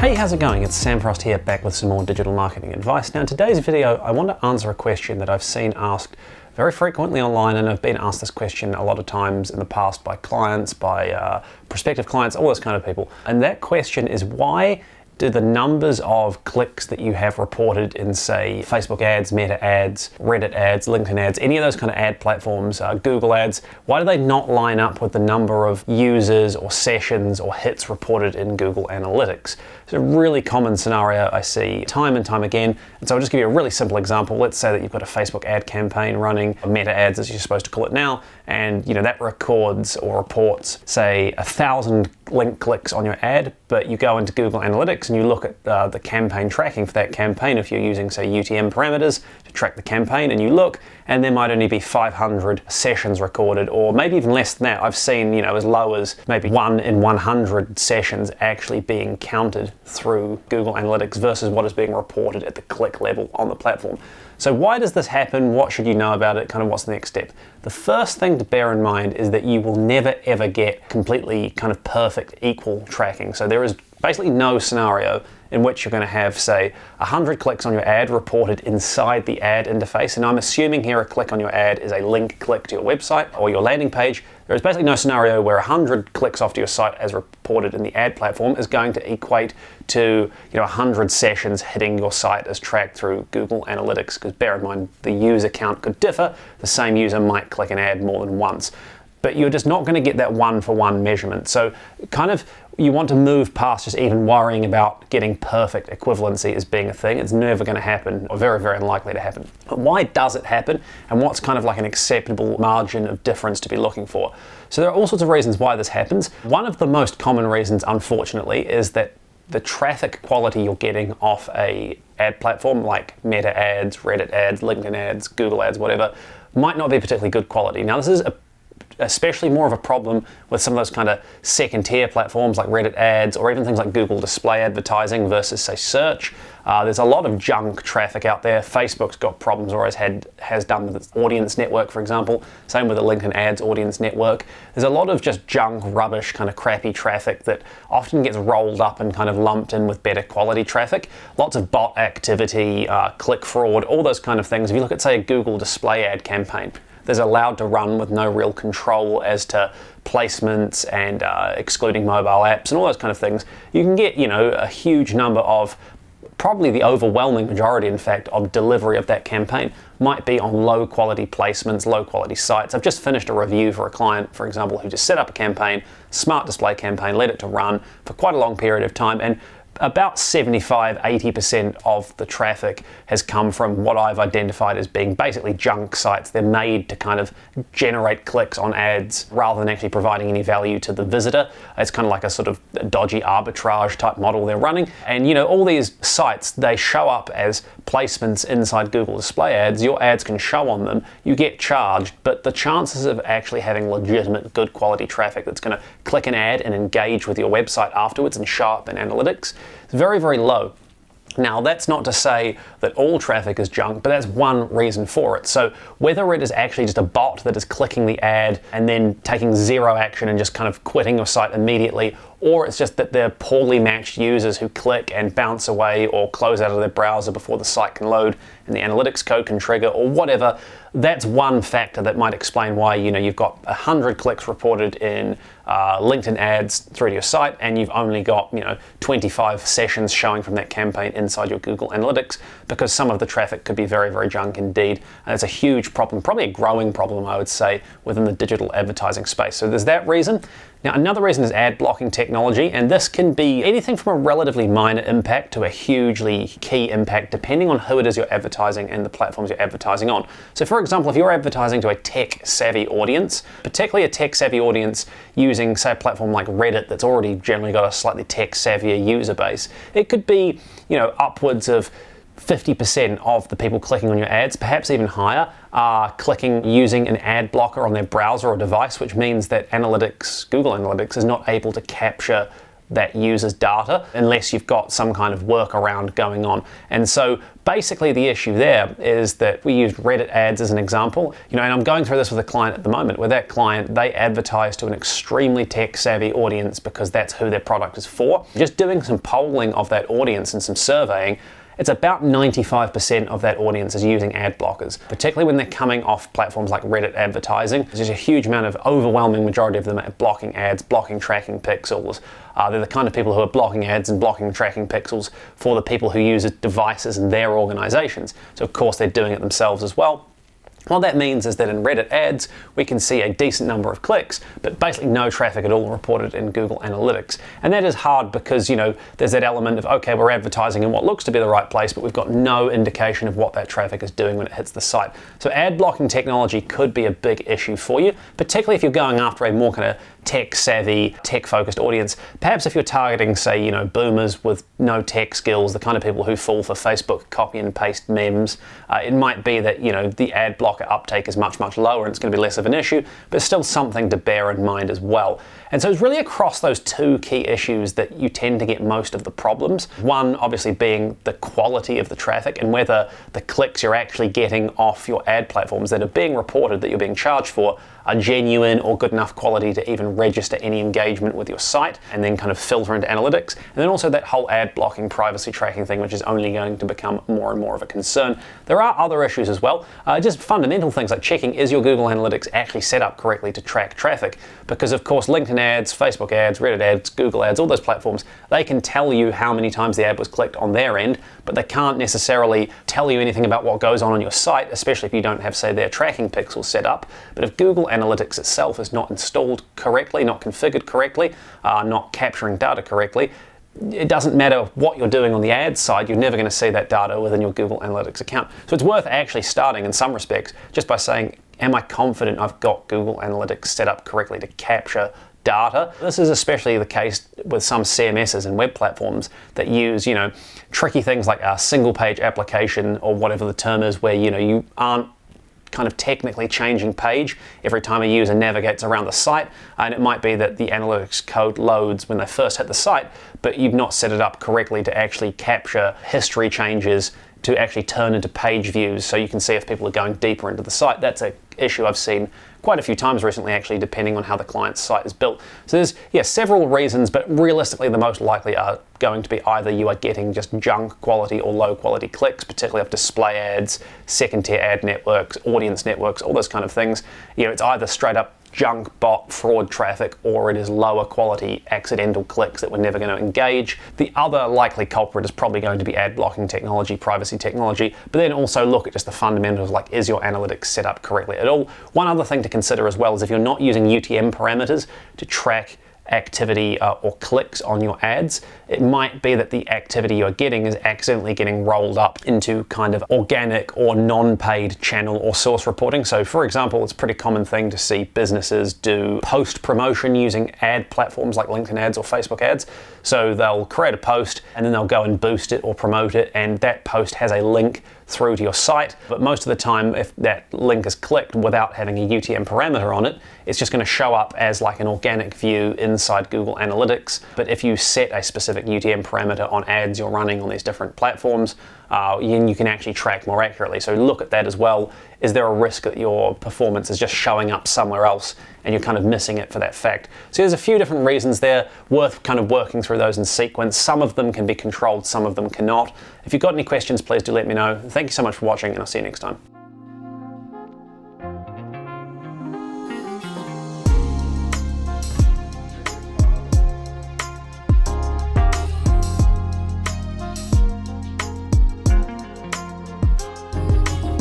Hey, how's it going? It's Sam Frost here, back with some more digital marketing advice. Now in today's video, I want to answer a question that I've seen asked very frequently online, and I've been asked this question a lot of times in the past by clients, by prospective clients, all those kind of people. And that question is, why do the numbers of clicks that you have reported in, say, Facebook ads, Meta ads, Reddit ads, LinkedIn ads, any of those kind of ad platforms, Google ads, why do they not line up with the number of users or sessions or hits reported in Google Analytics? It's a really common scenario I see time and time again. And so I'll just give you a really simple example. Let's say that you've got a Facebook ad campaign running, Meta ads as you're supposed to call it now, and that records or reports, say, 1,000 link clicks on your ad, but you go into Google Analytics and you look at the campaign tracking for that campaign. If you're using, say, UTM parameters to track the campaign, and you look, and there might only be 500 sessions recorded, or maybe even less than that. I've seen, as low as maybe 1 in 100 sessions actually being counted through Google Analytics versus what is being reported at the click level on the platform. So why does this happen? What should you know about it? Kind of what's the next step? The first thing to bear in mind is that you will never ever get completely kind of perfect equal tracking. So there is basically no scenario in which you're going to have, say, 100 clicks on your ad reported inside the ad interface. And I'm assuming here a click on your ad is a link click to your website or your landing page. There is basically no scenario where 100 clicks off to your site as reported in the ad platform is going to equate to 100 sessions hitting your site as tracked through Google Analytics, because bear in mind the user count could differ. The same user might click an ad more than once. But you're just not going to get that one-for-one measurement. So you want to move past just even worrying about getting perfect equivalency as being a thing. It's never going to happen, or very, very unlikely to happen. But why does it happen? And what's kind of like an acceptable margin of difference to be looking for? So there are all sorts of reasons why this happens. One of the most common reasons, unfortunately, is that the traffic quality you're getting off a ad platform like Meta ads, Reddit ads, LinkedIn ads, Google ads, whatever, might not be particularly good quality. Now this is especially more of a problem with some of those kind of second tier platforms like Reddit ads, or even things like Google display advertising versus, say, search. There's a lot of junk traffic out there. Facebook's got problems, or has done with its audience network, for example. Same with the LinkedIn ads audience network. There's a lot of just junk, rubbish, kind of crappy traffic that often gets rolled up and kind of lumped in with better quality traffic. Lots of bot activity, click fraud, all those kind of things. If you look at, say, a Google display ad campaign, there's allowed to run with no real control as to placements and excluding mobile apps and all those kind of things. You can get, a huge number of, probably the overwhelming majority, in fact, of delivery of that campaign might be on low quality placements, low quality sites. I've just finished a review for a client, for example, who just set up a campaign, smart display campaign, let it to run for quite a long period of time, and about 75–80% of the traffic has come from what I've identified as being basically junk sites. They're made to kind of generate clicks on ads rather than actually providing any value to the visitor. It's kind of like a sort of dodgy arbitrage type model they're running. And all these sites, they show up as placements inside Google display ads. Your ads can show on them, you get charged, but the chances of actually having legitimate good quality traffic that's going to click an ad and engage with your website afterwards and show up in analytics, it's very, very low. Now, that's not to say that all traffic is junk, but that's one reason for it. So whether it is actually just a bot that is clicking the ad and then taking zero action and just kind of quitting your site immediately, or it's just that they're poorly matched users who click and bounce away or close out of their browser before the site can load and the analytics code can trigger, or whatever, that's one factor that might explain why you've got 100 clicks reported in LinkedIn ads through to your site, and you've only got 25 sessions showing from that campaign inside your Google Analytics, because some of the traffic could be very, very junk indeed. And it's a huge problem, probably a growing problem, I would say, within the digital advertising space. So there's that reason. Now, another reason is ad blocking technology, and this can be anything from a relatively minor impact to a hugely key impact, depending on who it is you're advertising and the platforms you're advertising on. So for example, if you're advertising to a tech-savvy audience, particularly a tech-savvy audience using, say, a platform like Reddit that's already generally got a slightly tech-savvier user base, it could be, upwards of 50% of the people clicking on your ads, perhaps even higher, are clicking using an ad blocker on their browser or device, which means that Google Analytics is not able to capture that user's data unless you've got some kind of workaround going on. And so basically the issue there is that we used Reddit ads as an example, and I'm going through this with a client at the moment where that client, they advertise to an extremely tech savvy audience because that's who their product is for. Just doing some polling of that audience and some surveying, it's about 95% of that audience is using ad blockers, particularly when they're coming off platforms like Reddit advertising. There's a huge amount of overwhelming majority of them are blocking ads, blocking tracking pixels. They're the kind of people who are blocking ads and blocking tracking pixels for the people who use devices in their organizations. So of course they're doing it themselves as well. What that means is that in Reddit ads, we can see a decent number of clicks, but basically no traffic at all reported in Google Analytics. And that is hard because, there's that element of, okay, we're advertising in what looks to be the right place, but we've got no indication of what that traffic is doing when it hits the site. So ad blocking technology could be a big issue for you, particularly if you're going after a more kind of tech-savvy, tech-focused audience. Perhaps if you're targeting, say, boomers with no tech skills, the kind of people who fall for Facebook copy and paste memes, it might be that, the ad blocker uptake is much, much lower and it's going to be less of an issue, but still something to bear in mind as well. And so it's really across those two key issues that you tend to get most of the problems. One, obviously, being the quality of the traffic and whether the clicks you're actually getting off your ad platforms that are being reported that you're being charged for are genuine or good enough quality to even register any engagement with your site and then kind of filter into analytics. And then also that whole ad blocking privacy tracking thing, which is only going to become more and more of a concern. There are other issues as well, just fundamental things like checking, is your Google Analytics actually set up correctly to track traffic? Because of course LinkedIn ads, Facebook ads, Reddit ads, Google ads, all those platforms, they can tell you how many times the ad was clicked on their end, but they can't necessarily tell you anything about what goes on your site, especially if you don't have, say, their tracking pixels set up. But if Google Analytics itself is not installed correctly, not configured correctly, not capturing data correctly, it doesn't matter what you're doing on the ad side, you're never going to see that data within your Google Analytics account. So it's worth actually starting in some respects just by saying, am I confident I've got Google Analytics set up correctly to capture data? This is especially the case with some CMSs and web platforms that use, tricky things like a single page application or whatever the term is, where, you aren't kind of technically changing page every time a user navigates around the site, and it might be that the analytics code loads when they first hit the site, but you've not set it up correctly to actually capture history changes to actually turn into page views so you can see if people are going deeper into the site. That's an issue I've seen quite a few times recently, actually, depending on how the client's site is built. So there's, several reasons, but realistically the most likely are going to be either you are getting just junk quality or low quality clicks, particularly of display ads, second tier ad networks, audience networks, all those kind of things. It's either straight up junk bot fraud traffic or it is lower quality accidental clicks that we're never going to engage. The other likely culprit is probably going to be ad blocking technology, privacy technology, but then also look at just the fundamentals like, is your analytics set up correctly at all? One other thing to consider as well is if you're not using UTM parameters to track activity or clicks on your ads, it might be that the activity you're getting is accidentally getting rolled up into kind of organic or non-paid channel or source reporting. So for example, it's a pretty common thing to see businesses do post promotion using ad platforms like LinkedIn ads or Facebook ads. So they'll create a post and then they'll go and boost it or promote it, and that post has a link through to your site. But most of the time, if that link is clicked without having a UTM parameter on it, it's just going to show up as like an organic view inside Google Analytics. But if you set a specific UTM parameter on ads you're running on these different platforms, you can actually track more accurately. So look at that as well. Is there a risk that your performance is just showing up somewhere else and you're kind of missing it for that fact? So there's a few different reasons there, worth kind of working through those in sequence. Some of them can be controlled, some of them cannot. If you've got any questions, please do let me know. Thank you so much for watching, and I'll see you next time.